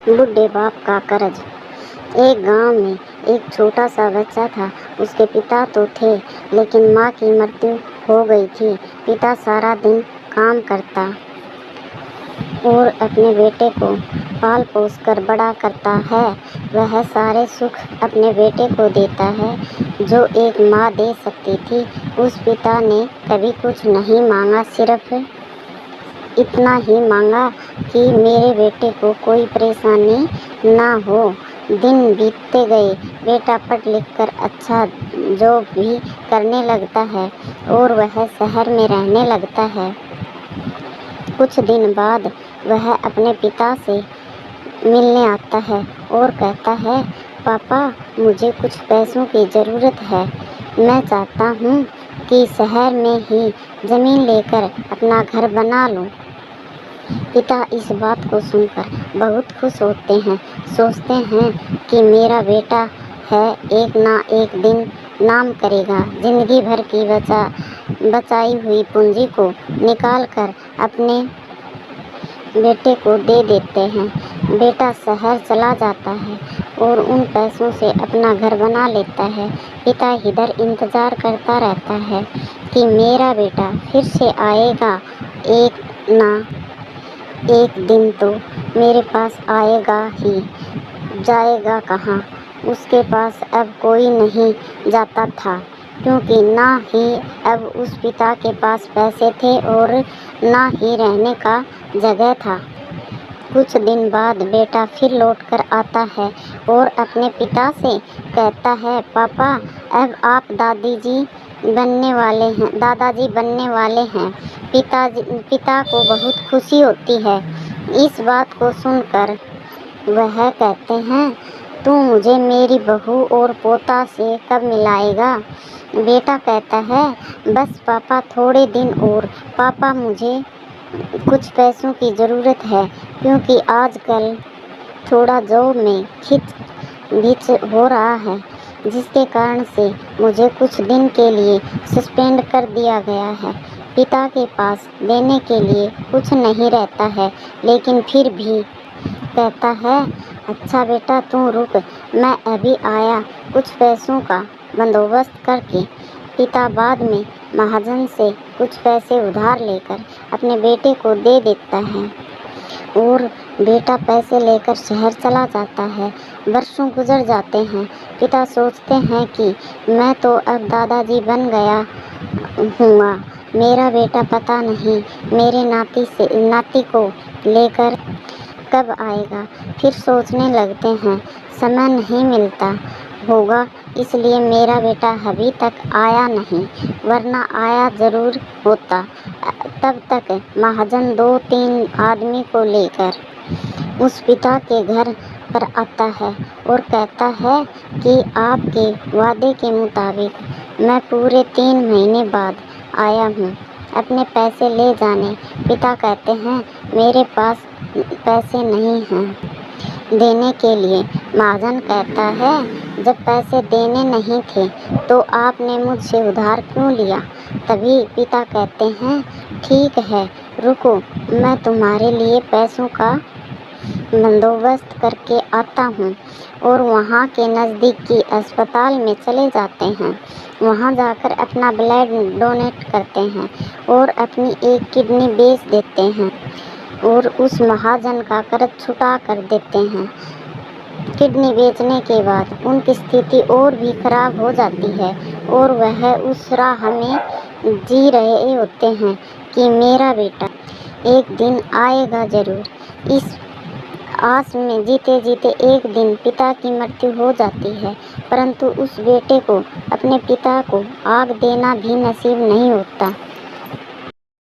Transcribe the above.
बुढ़े बाप का कर्ज। एक गांव में एक छोटा सा बच्चा था। उसके पिता तो थे, लेकिन माँ की मृत्यु हो गई थी। पिता सारा दिन काम करता और अपने बेटे को पाल पोस कर बड़ा करता है। वह सारे सुख अपने बेटे को देता है, जो एक माँ दे सकती थी। उस पिता ने कभी कुछ नहीं मांगा, सिर्फ इतना ही मांगा कि मेरे बेटे को कोई परेशानी ना हो। दिन बीतते गए। बेटा पढ़ लिख कर अच्छा जॉब भी करने लगता है और वह शहर में रहने लगता है। कुछ दिन बाद वह अपने पिता से मिलने आता है और कहता है, पापा, मुझे कुछ पैसों की ज़रूरत है। मैं चाहता हूँ कि शहर में ही ज़मीन लेकर अपना घर बना लूँ। पिता इस बात को सुनकर बहुत खुश होते हैं। सोचते हैं कि मेरा बेटा है, एक ना एक दिन नाम करेगा। जिंदगी भर की बचाई हुई पूंजी को निकाल कर अपने बेटे को दे देते हैं। बेटा शहर चला जाता है और उन पैसों से अपना घर बना लेता है। पिता इधर इंतज़ार करता रहता है कि मेरा बेटा फिर से आएगा, एक ना एक दिन तो मेरे पास आएगा ही। जाएगा कहाँ? उसके पास अब कोई नहीं जाता था, क्योंकि ना ही अब उस पिता के पास पैसे थे और ना ही रहने का जगह था। कुछ दिन बाद बेटा फिर लौट कर आता है और अपने पिता से कहता है, पापा, अब आप दादाजी बनने वाले हैं। पिता को बहुत खुशी होती है। इस बात को सुनकर वह कहते हैं, तू मुझे मेरी बहू और पोता से कब मिलाएगा? बेटा कहता है, बस पापा, थोड़े दिन और। पापा, मुझे कुछ पैसों की ज़रूरत है, क्योंकि आजकल थोड़ा जॉब में खिच हो रहा है, जिसके कारण से मुझे कुछ दिन के लिए सस्पेंड कर दिया गया है। पिता के पास देने के लिए कुछ नहीं रहता है, लेकिन फिर भी कहता है, अच्छा बेटा, तू रुक, मैं अभी आया कुछ पैसों का बंदोबस्त करके। पिता बाद में महाजन से कुछ पैसे उधार लेकर अपने बेटे को दे देता है और बेटा पैसे लेकर शहर चला जाता है। वर्षों गुजर जाते हैं। पिता सोचते हैं कि मैं तो अब दादाजी बन गया हूँगा। मेरा बेटा पता नहीं मेरे नाती को लेकर कब आएगा। फिर सोचने लगते हैं, समय नहीं मिलता होगा, इसलिए मेरा बेटा अभी तक आया नहीं, वरना आया ज़रूर होता। तब तक महाजन 2-3 आदमी को लेकर उस पिता के घर पर आता है और कहता है कि आपके वादे के मुताबिक मैं पूरे 3 महीने बाद आया हूँ अपने पैसे ले जाने। पिता कहते हैं, मेरे पास पैसे नहीं हैं देने के लिए। महाजन कहता है, जब पैसे देने नहीं थे तो आपने मुझसे उधार क्यों लिया? तभी पिता कहते हैं, ठीक है, रुको, मैं तुम्हारे लिए पैसों का बंदोबस्त करके आता हूँ। और वहाँ के नज़दीक की अस्पताल में चले जाते हैं। वहाँ जाकर अपना ब्लड डोनेट करते हैं और अपनी एक किडनी बेच देते हैं और उस महाजन का कर्ज छुटा कर देते हैं। किडनी बेचने के बाद उनकी स्थिति और भी खराब हो जाती है और वह उस राह में जी रहे होते हैं कि मेरा बेटा एक दिन आएगा ज़रूर। इस आस में जीते जीते एक दिन पिता की मृत्यु हो जाती है, परंतु उस बेटे को अपने पिता को आग देना भी नसीब नहीं होता।